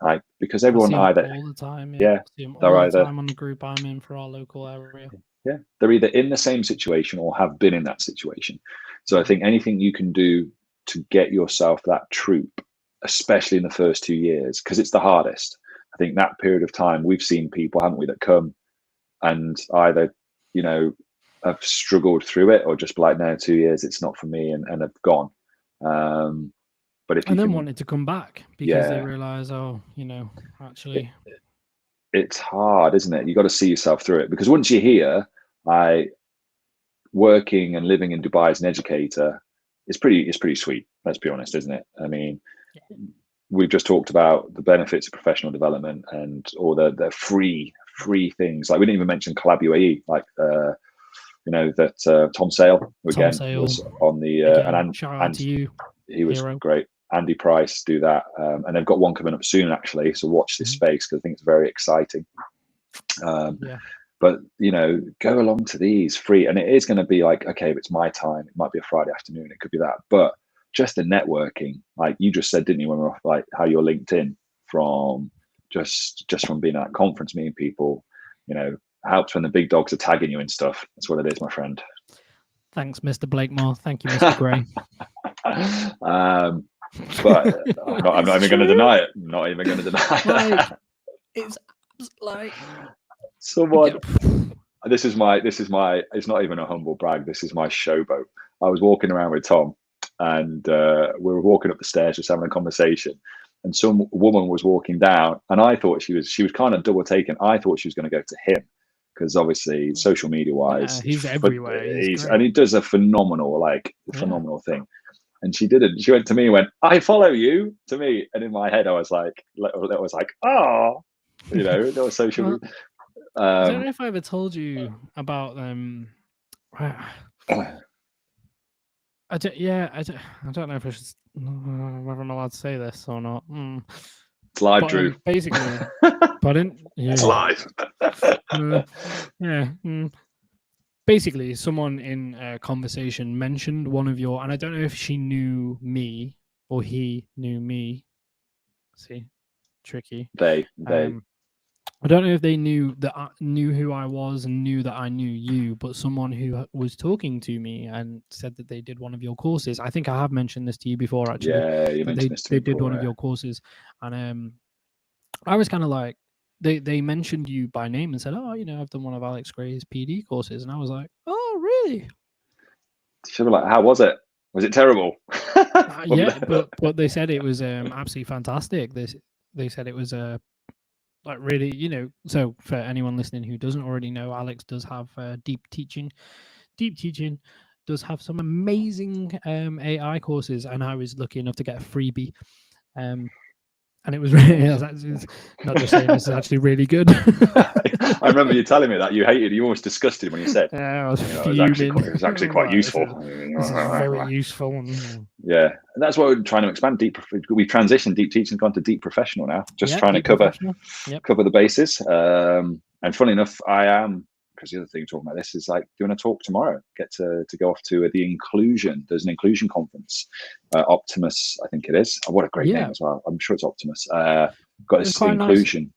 Like, because everyone either all the time, they're either on the group I'm in for our local area. Yeah, they're either in the same situation or have been in that situation. So I think anything you can do to get yourself that troop, especially in the first 2 years, because it's the hardest. I think that period of time, we've seen people, haven't we, that come and either, you know, have struggled through it or just be like, no, 2 years, it's not for me, and have gone. But if you and then can, wanted to come back because they yeah, realize, oh, you know, actually, it's hard, isn't it? You got to see yourself through it, because once you're here, working and living in Dubai as an educator, it's pretty sweet. Let's be honest, isn't it? I mean, we've just talked about the benefits of professional development and all the free things. Like, we didn't even mention Collab UAE, like you know, that Tom Sale again was on the and shout out to you. He was great. Andy Price do that, and they've got one coming up soon, actually. So watch this space, because I think it's very exciting. But, you know, go along to these free, and it is going to be like, okay, if it's my time, it might be a Friday afternoon, it could be that. But just the networking, like you just said, didn't you, when we were off, like how you're linked in from just from being at that conference, meeting people, you know, helps when the big dogs are tagging you and stuff. That's what it is, my friend. Thanks, Mr. Blakemore. Thank you, Mr. Gray. But I'm not even going to deny it. I'm not even going to deny like, it's like someone. This is my. It's not even a humble brag. This is my showboat. I was walking around with Tom, and we were walking up the stairs, just having a conversation. And some woman was walking down, and I thought she was kind of double taken. I thought she was going to go to him, because obviously social media wise, he's everywhere. And he does a phenomenal thing. And she didn't. She went to me and went, "I follow you," to me. And in my head, I was like, "Oh, you know, that was social." Well, I don't know if I ever told you about them. I don't know if I should, whether I'm allowed to say this or not. It's live, Drew. Basically, pardon? Yeah. It's live. Basically, someone in a conversation mentioned one of your, and I don't know if she knew me or he knew me. See, tricky. They. I don't know if they knew who I was and knew that I knew you, but someone who was talking to me and said that they did one of your courses. I think I have mentioned this to you before, actually. Yeah, you mentioned this to me. They did one of your courses, and I was kind of like, they mentioned you by name and said, "Oh, you know, I've done one of Alex Gray's PD courses," and I was like, "Oh, really?" Should be like, "How was it? Was it terrible?" Yeah, but they said it was absolutely fantastic. They said it was like really, you know. So for anyone listening who doesn't already know, Alex does have deep teaching, does have some amazing AI courses, and I was lucky enough to get a freebie. And it was really, it's not just saying this is actually really good. I remember you telling me that you hated, you almost disgusted when you said, I was fuming. It was actually quite useful. This is very useful. Yeah, and that's what we're trying to expand. We transitioned deep teaching, gone to deep professional now. Just trying to cover the bases. And funny enough, I am, because the other thing talking about this is like doing a talk tomorrow. Get to go off to the inclusion. There's an inclusion conference, Optimus, I think it is. Oh, what a great name as well. I'm sure it's Optimus. Got this inclusion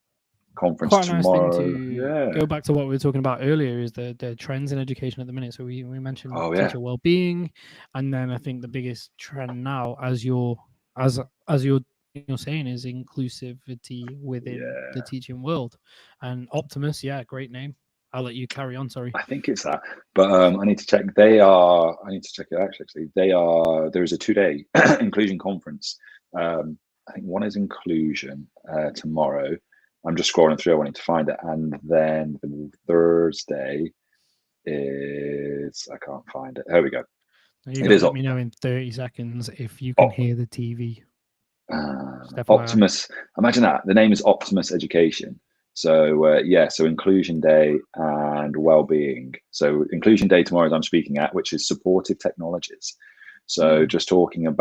conference tomorrow. Nice thing to go back to what we were talking about earlier is the trends in education at the minute. So we mentioned teacher well-being, and then I think the biggest trend now, as you're saying, is inclusivity within the teaching world. And Optimus, great name. I'll let you carry on. Sorry. I think it's that, but I need to check. I need to check it actually. There is a 2-day inclusion conference. I think one is inclusion tomorrow. I'm just scrolling through. I wanted to find it, and then the Thursday is, I can't find it. There we go. Let me know in 30 seconds if you can hear the TV. Optimus. Imagine that. The name is Optimus Education. So so inclusion day and well-being. So inclusion day tomorrow is I'm speaking at, which is supportive technologies. So just talking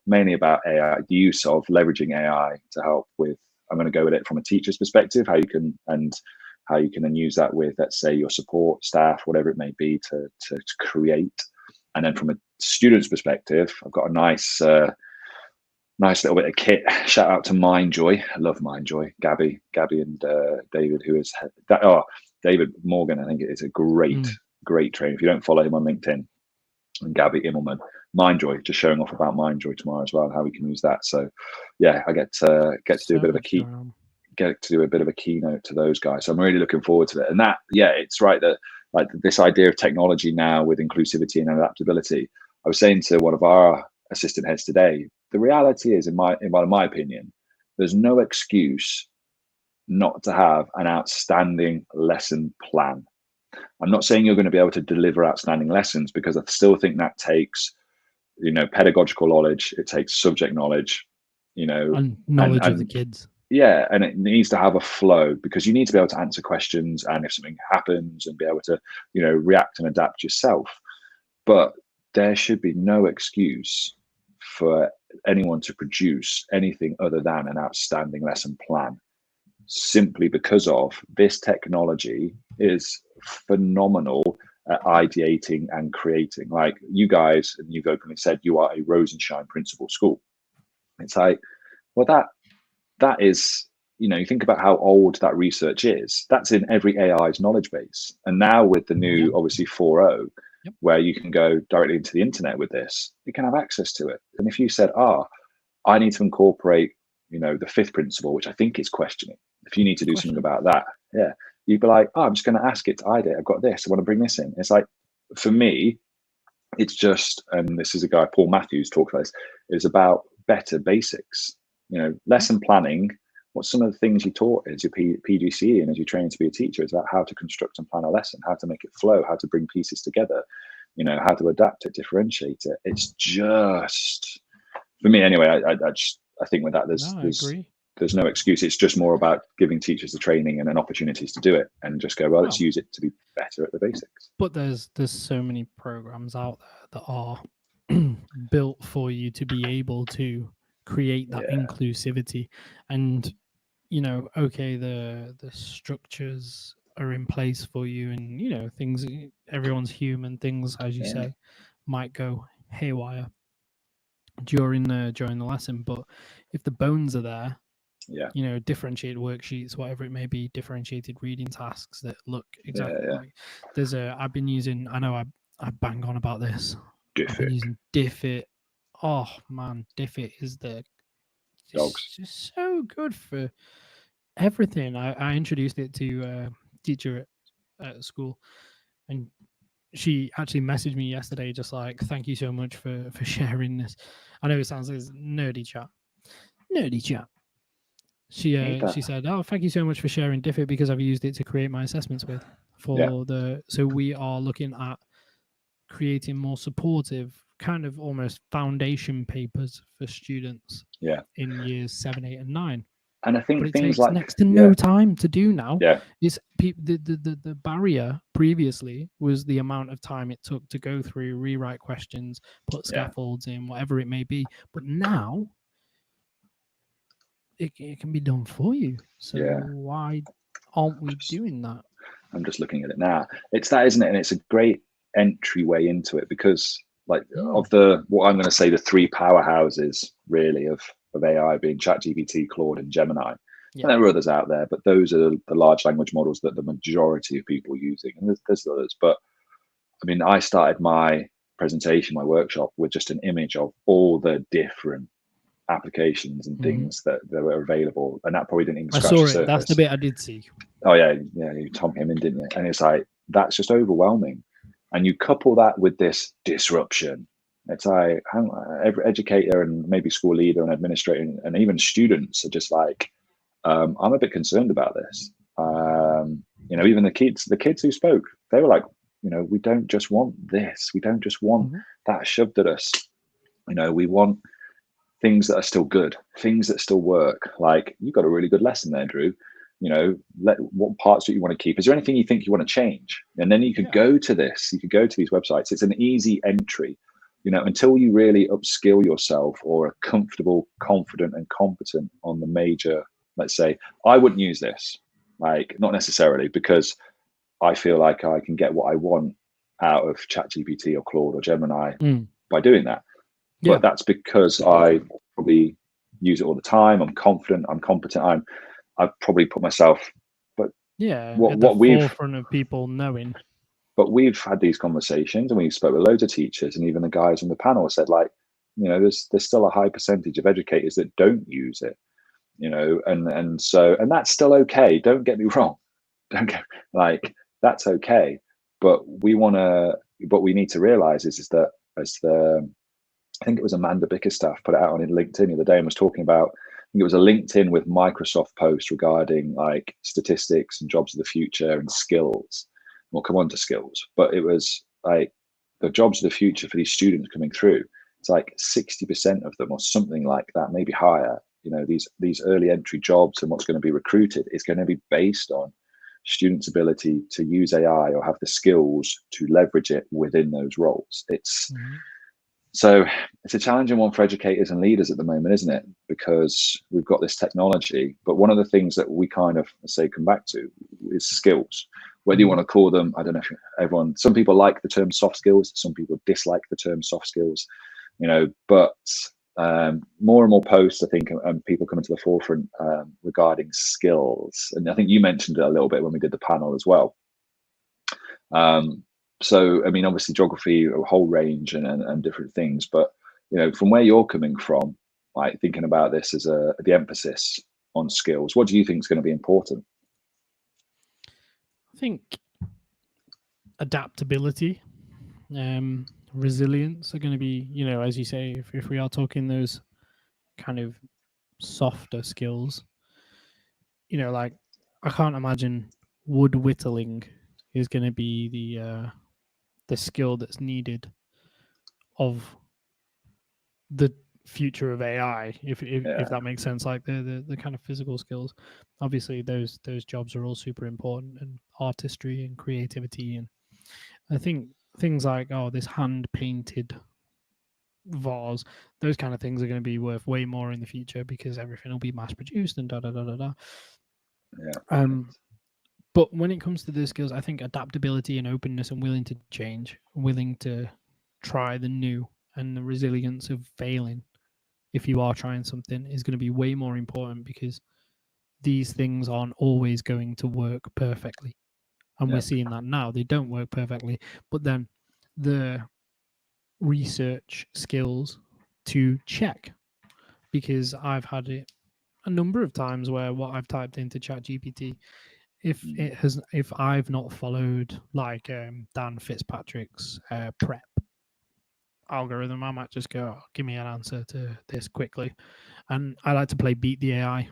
mainly about AI, the use of leveraging AI to help with, I'm going to go with it from a teacher's perspective, how you can then use that with, let's say, your support staff, whatever it may be, to create. And then from a student's perspective, I've got a nice little bit of kit. Shout out to Mindjoy. I love Mindjoy. Gabby and David, who is David Morgan. I think it is a great trainer. If you don't follow him on LinkedIn, and Gabby Immelman, Mindjoy, just showing off about Mindjoy tomorrow as well, how we can use that. So I get to do a bit of a get to do a bit of a keynote to those guys. So I'm really looking forward to it. And that, yeah, it's right that like this idea of technology now with inclusivity and adaptability. I was saying to one of our assistant heads today, the reality is, in my opinion, there's no excuse not to have an outstanding lesson plan. I'm not saying you're going to be able to deliver outstanding lessons, because I still think that takes, pedagogical knowledge. It takes subject knowledge, and knowledge of the and kids. yeah, and it needs to have a flow, because you need to be able to answer questions, and if something happens, and be able to, react and adapt yourself. But there should be no excuse for anyone to produce anything other than an outstanding lesson plan, simply because of this technology is phenomenal at ideating and creating. Like you guys, and you've openly said you are a Rosenshine principal school. It's like, well, that is, you think about how old that research is. That's in every AI's knowledge base. And now with the new, obviously 4.0, where you can go directly into the internet with this, you can have access to it. And if you said, I need to incorporate, the fifth principle, which I think is questioning. If you need to do something about that, you'd be like, I'm just going to ask it to ideate. I've got this. I want to bring this in. It's like, for me, it's just, and this is a guy, Paul Matthews, talks about this, it's about better basics. Lesson planning. What's some of the things you taught as your PGCE and as you train to be a teacher? Is about how to construct and plan a lesson, how to make it flow, how to bring pieces together, how to adapt it, differentiate it. It's just, for me anyway, I think with that, there's no excuse. It's just more about giving teachers the training and then opportunities to do it, and just go, let's use it to be better at the basics. But there's so many programs out there that are built for you to be able to create that inclusivity. And okay, the structures are in place for you, and things, everyone's human, things, as you say, might go haywire during the lesson, but if the bones are there, differentiated worksheets, whatever it may be, differentiated reading tasks that look exactly like, I've been using, I know I bang on about this, I've been using Diffit. Oh man, Diffit is just so good for everything. I introduced it to a teacher at school, and she actually messaged me yesterday, just like, thank you so much for sharing this. I know it sounds like nerdy chat. She said, thank you so much for sharing Diffit, because I've used it to create my assessments with so we are looking at creating more supportive, kind of almost foundation papers for students in years 7, 8, and 9. And I think but it things takes like next to no time to do now. It's the barrier previously was the amount of time it took to go through, rewrite questions, put scaffolds in, whatever it may be. But now it can be done for you. So why aren't we doing that? I'm just looking at it now. It's that, isn't it? And it's a great entryway into it, because of what I'm going to say, the three powerhouses really of AI being ChatGPT, Claude, and Gemini. And there are others out there, but those are the large language models that the majority of people are using. And there's others, but I mean, I started my presentation, my workshop, with just an image of all the different applications and things that were available, and that probably didn't even scratch the surface. That's the bit I did see. Oh yeah, you Tom him in, didn't you? And it's like, that's just overwhelming. And you couple that with this disruption. It's like, every educator and maybe school leader and administrator and even students are just like, I'm a bit concerned about this. Even the kids who spoke, they were like, we don't just want this. We don't just want that shoved at us. We want things that are still good, things that still work. Like, you got a really good lesson there, Drew. What parts do you want to keep? Is there anything you think you want to change? And then you could go to this. You could go to these websites. It's an easy entry. Until you really upskill yourself or are comfortable, confident, and competent on the major. Let's say I wouldn't use this, like, not necessarily, because I feel like I can get what I want out of ChatGPT or Claude or Gemini by doing that. But that's because I probably use it all the time. I'm confident. I'm competent. I've probably put myself, but at the forefront of people knowing. But we've had these conversations, and we've spoke with loads of teachers, and even the guys on the panel said, like, there's still a high percentage of educators that don't use it. and that's still okay. Don't get me wrong. Don't get like that's okay. But we need to realize is that as I think it was Amanda Bickerstaff put it out on LinkedIn the other day and was talking about, I think it was a LinkedIn with Microsoft post regarding like statistics and jobs of the future and skills. We'll come on to skills, but it was like the jobs of the future for these students coming through. It's like 60% of them or something like that, maybe higher. These early entry jobs and what's going to be recruited is going to be based on students' ability to use AI or have the skills to leverage it within those roles. So it's a challenging one for educators and leaders at the moment, isn't it? Because we've got this technology, but one of the things that we kind of come back to is skills. Whether you want to call them, I don't know if some people like the term soft skills, some people dislike the term soft skills, but more and more posts, I think, and people coming to the forefront regarding skills. And I think you mentioned it a little bit when we did the panel as well. So, I mean, obviously geography, a whole range and different things, but, from where you're coming from, like thinking about this as the emphasis on skills, what do you think is going to be important? I think adaptability, resilience are going to be, as you say, if we are talking those kind of softer skills, like I can't imagine wood whittling is going to be the skill that's needed of the future of AI, if that makes sense. Like the kind of physical skills, obviously those jobs are all super important, and artistry and creativity, and I think things like this hand painted vase, those kind of things are going to be worth way more in the future because everything will be mass produced and da da da da da. Yeah. But when it comes to the skills, I think adaptability and openness and willing to change, willing to try the new, and the resilience of failing if you are trying something is going to be way more important, because these things aren't always going to work perfectly. And we're seeing that now. They don't work perfectly. But then the research skills to check, because I've had it a number of times where what I've typed into ChatGPT, if I've not followed like Dan Fitzpatrick's prep algorithm, I might just go, give me an answer to this quickly. And I like to play beat the AI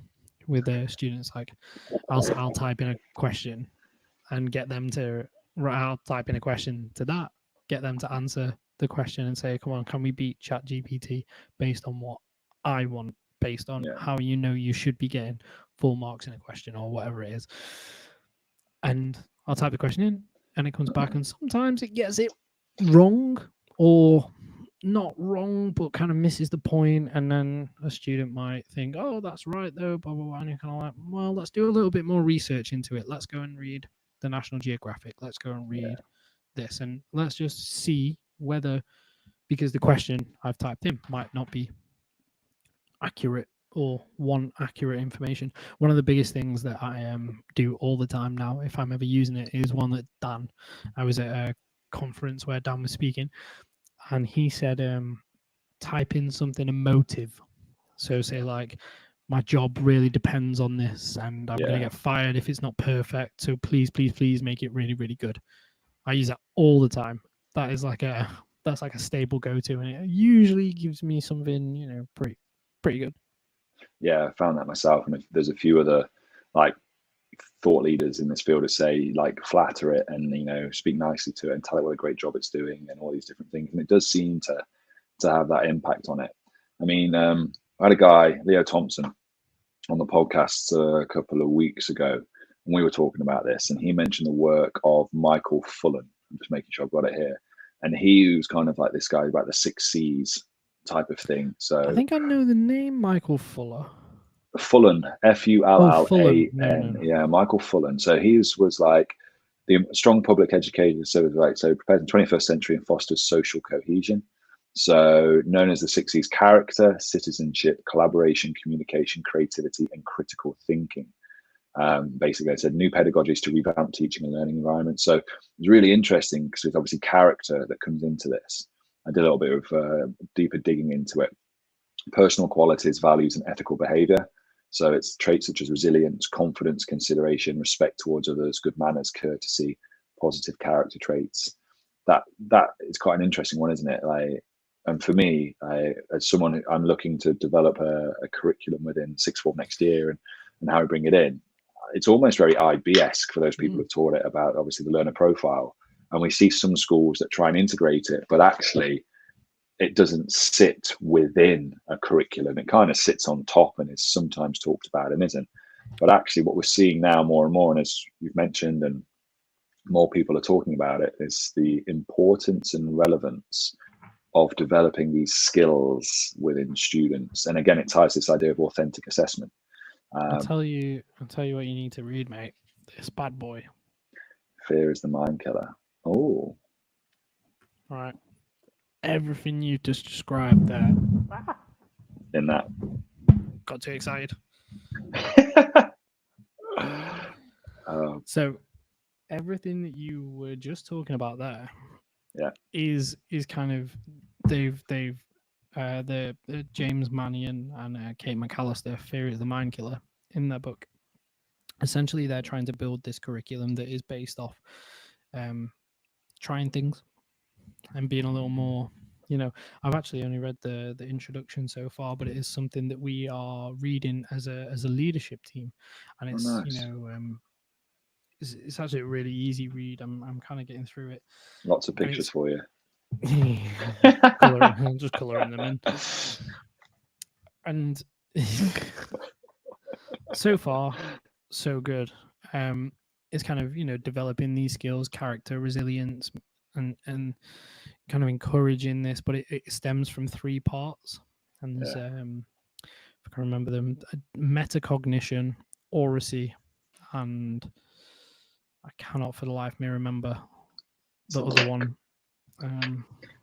with students. Like I'll type in a question and get them to I'll type in a question to that, get them to answer the question and say, come on, can we beat ChatGPT based on what I want, based on how you should be getting full marks in a question or whatever it is. And I'll type the question in and it comes back, and sometimes it gets it wrong, or not wrong, but kind of misses the point. And then a student might think, oh, that's right though, blah, blah, blah. And you're kind of like, well, let's do a little bit more research into it. Let's go and read the National Geographic. Let's go and read this, and let's just see whether, because the question I've typed in might not be accurate or want accurate information. One of the biggest things that I do all the time now, if I'm ever using it, is one that Dan, I was at a conference where Dan was speaking, and he said, type in something emotive. So say like, my job really depends on this, and I'm going to get fired if it's not perfect. So please, please, please make it really, really good. I use that all the time. That's like a stable go-to, and it usually gives me something, pretty good. Yeah, I found that myself, and there's a few other like thought leaders in this field who say like flatter it and speak nicely to it and tell it what a great job it's doing and all these different things, and it does seem to have that impact on it. I mean, I had a guy, Leo Thompson, on the podcast a couple of weeks ago, and we were talking about this, and he mentioned the work of Michael Fullan. I'm just making sure I've got it here, and he was kind of like this guy about the 6 C's type of thing. So I think I know the name Michael Fuller. Fullan, Fullan. No. Yeah, Michael Fullan. So he was like the strong public educator. So prepares in the 21st century and fosters social cohesion. So known as the 6 C's: character, citizenship, collaboration, communication, creativity, and critical thinking. Basically, I said new pedagogies to revamp teaching and learning environments. So it's really interesting because there's obviously character that comes into this. I did a little bit of deeper digging into it. Personal qualities, values, and ethical behavior. So it's traits such as resilience, confidence, consideration, respect towards others, good manners, courtesy, positive character traits. That is quite an interesting one, isn't it? Like, and for me, as someone, I'm looking to develop a curriculum within sixth form next year, and how we bring it in. It's almost very IB-esque for those people who've taught it about, obviously, the learner profile. And we see some schools that try and integrate it, but actually it doesn't sit within a curriculum. It kind of sits on top and is sometimes talked about and isn't. But actually what we're seeing now more and more, and as you've mentioned, and more people are talking about it, is the importance and relevance of developing these skills within students. And again, it ties this idea of authentic assessment. I'll tell you what you need to read, mate. This bad boy. Fear is the Mind Killer. Oh. All right. Everything you just described there. In that. Got too excited. Oh. So everything that you were just talking about there, is kind of they've the James Mannion and Kate McAllister, Fear is the Mind Killer, in their book. Essentially, they're trying to build this curriculum that is based off trying things and being a little more, I've actually only read the introduction so far, but it is something that we are reading as a leadership team, and it's nice. It's actually a really easy read. I'm kind of getting through it. Lots of pictures for you. I'm just coloring them in. And so far, so good. It's kind of, developing these skills, character, resilience, and kind of encouraging this, but it stems from 3 parts. And there's, if I can remember them, metacognition, oracy, and I cannot for the life of me remember the other one.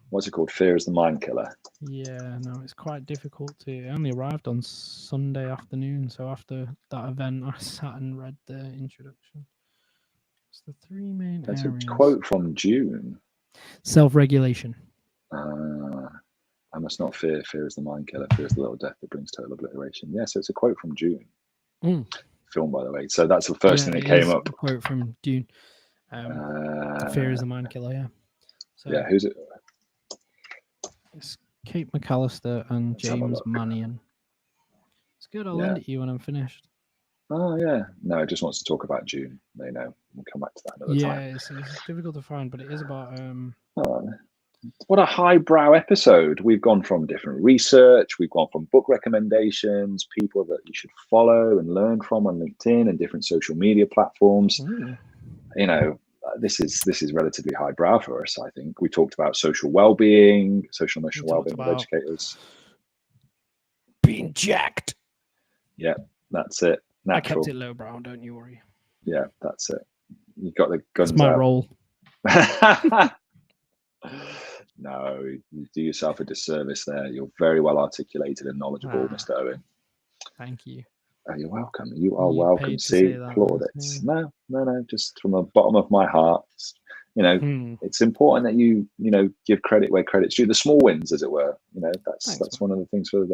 What's it called? Fear is the Mind Killer. Yeah, no, it's quite difficult to. I only arrived on Sunday afternoon, so after that event, I sat and read the introduction. It's the 3 main That's areas. a quote from June. Self-regulation. I must not fear. Fear is the mind killer. Fear is the little death that brings total obliteration. Yeah, so it's a quote from June. Film, by the way. So that's the first thing that came up. A quote from June. Fear is the mind killer. Yeah. So, yeah. Who's it? It's Kate McAllister and James Mannion. It's good. I'll lend it to you when I'm finished. Oh yeah. No, it just wants to talk about June. They know. We'll come back to that another time. Yeah, it's difficult to find, but it is about. What a highbrow episode. We've gone from different research, we've gone from book recommendations, people that you should follow and learn from on LinkedIn and different social media platforms. This is relatively highbrow for us, I think. We talked about social well-being, social emotional well-being of educators. Being jacked. Yeah, that's it. Natural. I kept it lowbrow, don't you worry. Yeah, that's it. You got the guns out. That's my role. No, you do yourself a disservice there. You're very well articulated and knowledgeable, Mr. Owen. Thank you. You're welcome. You are welcome. See, plaudits. No, just from the bottom of my heart. It's important that you give credit where credit's due. The small wins, as it were. That's one of the things for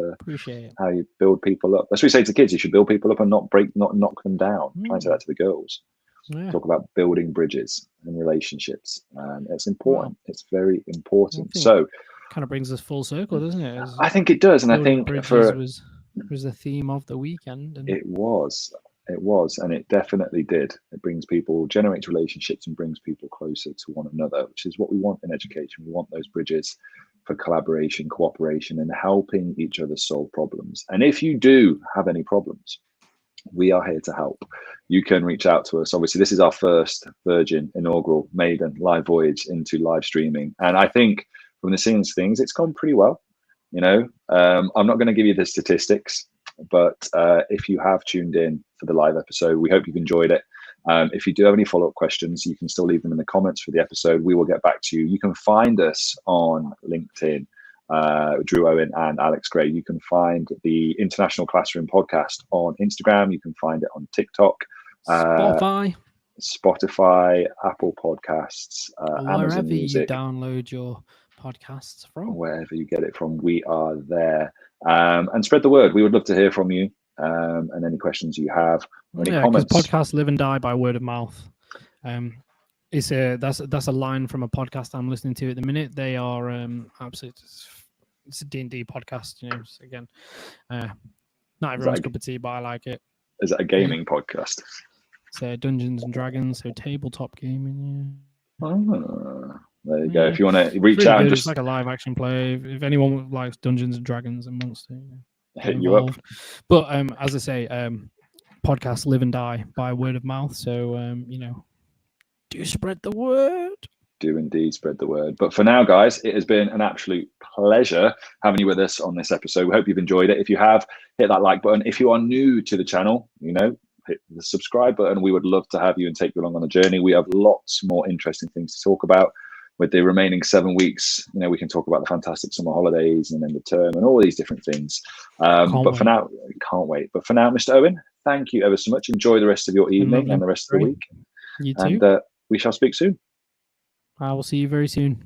how you build people up. That's what we say to kids. You should build people up and not knock them down. Try and say that to the girls. Yeah. Talk about building bridges and relationships. It's important. It's very important. So kind of brings us full circle, doesn't it? I think it does. And I think was the theme of the weekend. And it was, and it definitely did. It generates relationships and brings people closer to one another, which is what we want in education. We want those bridges for collaboration, cooperation, and helping each other solve problems. And if you do have any problems, we are here to help. You can reach out to us. Obviously, this is our first inaugural maiden live voyage into live streaming. And I think from the scenes things, it's gone pretty well. I'm not going to give you the statistics, but if you have tuned in for the live episode, we hope you've enjoyed it. If you do have any follow-up questions, you can still leave them in the comments for the episode. We will get back to you. You can find us on LinkedIn. Drew Owen and Alex Gray. You can find the International Classroom podcast on Instagram. You can find it on TikTok, Spotify, Apple Podcasts, Amazon Music. Wherever you download your podcasts from. Wherever you get it from, we are there. And spread the word. We would love to hear from you. and any questions you have, or any because comments. podcasts live and die by word of mouth. That's a line from a podcast I'm listening to at the minute. They are absolutely, it's a D&D podcast. You know, so again, not everyone's cup of tea, but I like it. Is it a gaming podcast? So Dungeons and Dragons, so tabletop gaming. Yeah. Oh, there you go. If you want to reach out, and just it's like a live action play. If anyone likes Dungeons and Dragons and wants to hit you up. But as I say, podcasts live and die by word of mouth. So you know, do spread the word. Do indeed spread the word. But for now, guys, it has been an absolute pleasure having you with us on this episode. We hope you've enjoyed it. If you have, hit that like button. If you are new to the channel, you know, hit the subscribe button. We would love to have you and take you along on the journey. We have lots more interesting things to talk about. With the remaining 7 weeks, you know, we can talk about the fantastic summer holidays and then the term and all these different things. But for now, can't wait. But for now, Mr. Owen, thank you ever so much. Enjoy the rest of your evening and the rest of the week. You too. And we shall speak soon. I will see you very soon.